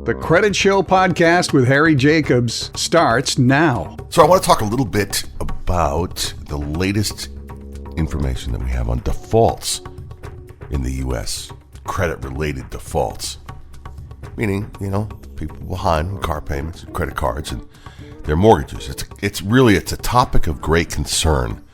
The Credit Show podcast with Harry Jacobs starts now. So I want to talk a little bit about the latest information that we have on defaults in the U.S., credit-related defaults. Meaning, people behind car payments and credit cards and their mortgages. It's a topic of great concern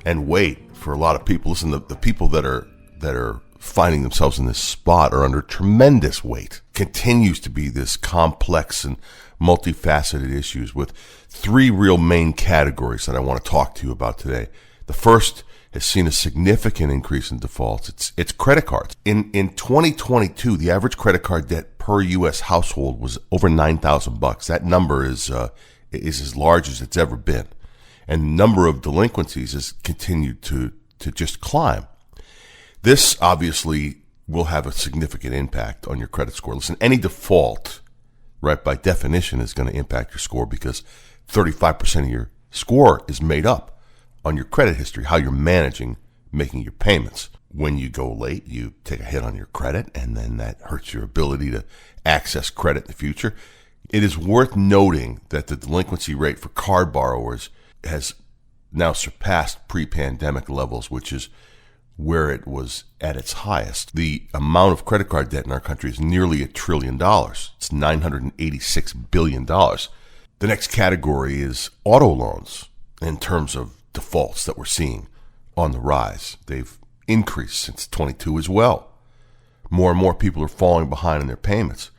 and weight for a lot of people. Listen, the people that are finding themselves in this spot are under tremendous weight. Continues to be this complex and multifaceted issues with three real main categories that I want to talk to you about today. The first has seen a significant increase in defaults. It's credit cards. In 2022, the average credit card debt per U.S. household was over $9,000. That number is as large as it's ever been. And the number of delinquencies has continued to just climb. This obviously will have a significant impact on your credit score. Listen, any default, right, by definition is going to impact your score because 35% of your score is made up on your credit history, how you're managing making your payments. When you go late, you take a hit on your credit, and then that hurts your ability to access credit in the future. It is worth noting that the delinquency rate for card borrowers has now surpassed pre-pandemic levels, which is where it was at its highest. The amount of credit card debt in our country is nearly $1 trillion. It's $986 billion. The next category is auto loans in terms of defaults that we're seeing on the rise. They've increased since 22 as well. More and more people are falling behind in their payments.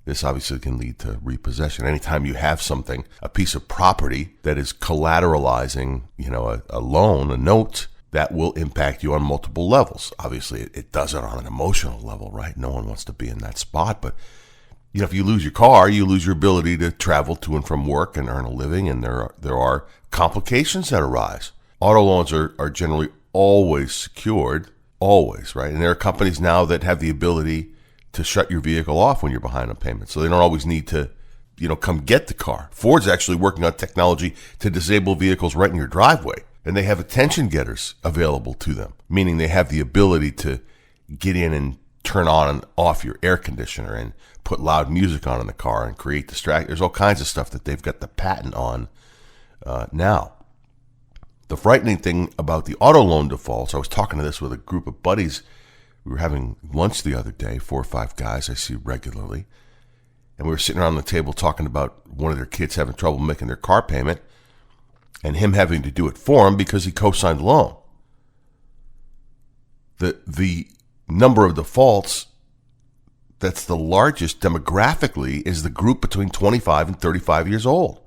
This obviously can lead to repossession. Anytime you have something, a piece of property that is collateralizing, a loan, a note, that will impact you on multiple levels. Obviously, it does it on an emotional level, right? No one wants to be in that spot. But, if you lose your car, you lose your ability to travel to and from work and earn a living, and there are complications that arise. Auto loans are generally always secured, always, right? And there are companies now that have the ability to shut your vehicle off when you're behind on payments. So they don't always need to, come get the car. Ford's actually working on technology to disable vehicles right in your driveway. And they have attention getters available to them, meaning they have the ability to get in and turn on and off your air conditioner and put loud music on in the car and create distraction. There's all kinds of stuff that they've got the patent on now. The frightening thing about the auto loan defaults, I was talking to this with a group of buddies. We were having lunch the other day, 4 or 5 guys I see regularly. And we were sitting around the table talking about one of their kids having trouble making their car payment and him having to do it for him because he co-signed the loan. The number of defaults that's the largest demographically is the group between 25 and 35 years old.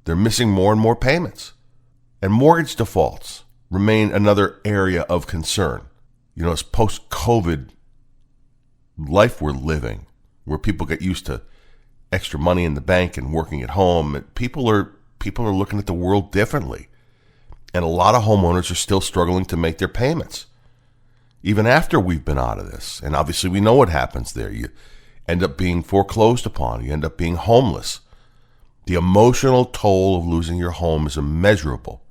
They're missing more and more payments. And mortgage defaults remain another area of concern. It's post-COVID life we're living, where people get used to extra money in the bank and working at home. People are looking at the world differently. And a lot of homeowners are still struggling to make their payments, even after we've been out of this. And obviously we know what happens there. You end up being foreclosed upon. You end up being homeless. The emotional toll of losing your home is immeasurable.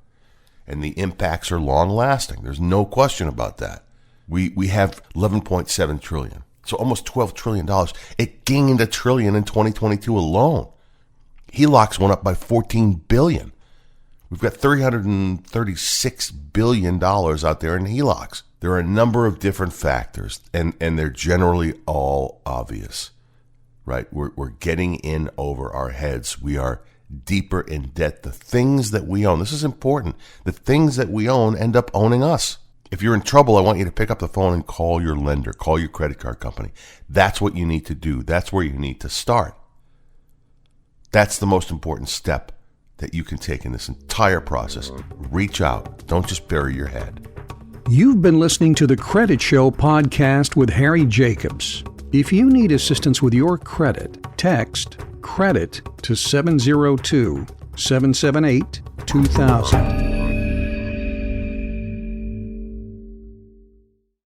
And the impacts are long-lasting. There's no question about that. We have $11.7 trillion. So almost $12 trillion. It gained $1 trillion in 2022 alone. HELOCs went up by $14 billion. We've got $336 billion out there in HELOCs. There are a number of different factors, and they're generally all obvious, right? We're getting in over our heads. We are deeper in debt. The things that we own, this is important, the things that we own end up owning us. If you're in trouble, I want you to pick up the phone and call your lender, call your credit card company. That's what you need to do. That's where you need to start. That's the most important step that you can take in this entire process. Reach out. Don't just bury your head. You've been listening to the Credit Show podcast with Harry Jacobs. If you need assistance with your credit, text CREDIT to 702-778-2000.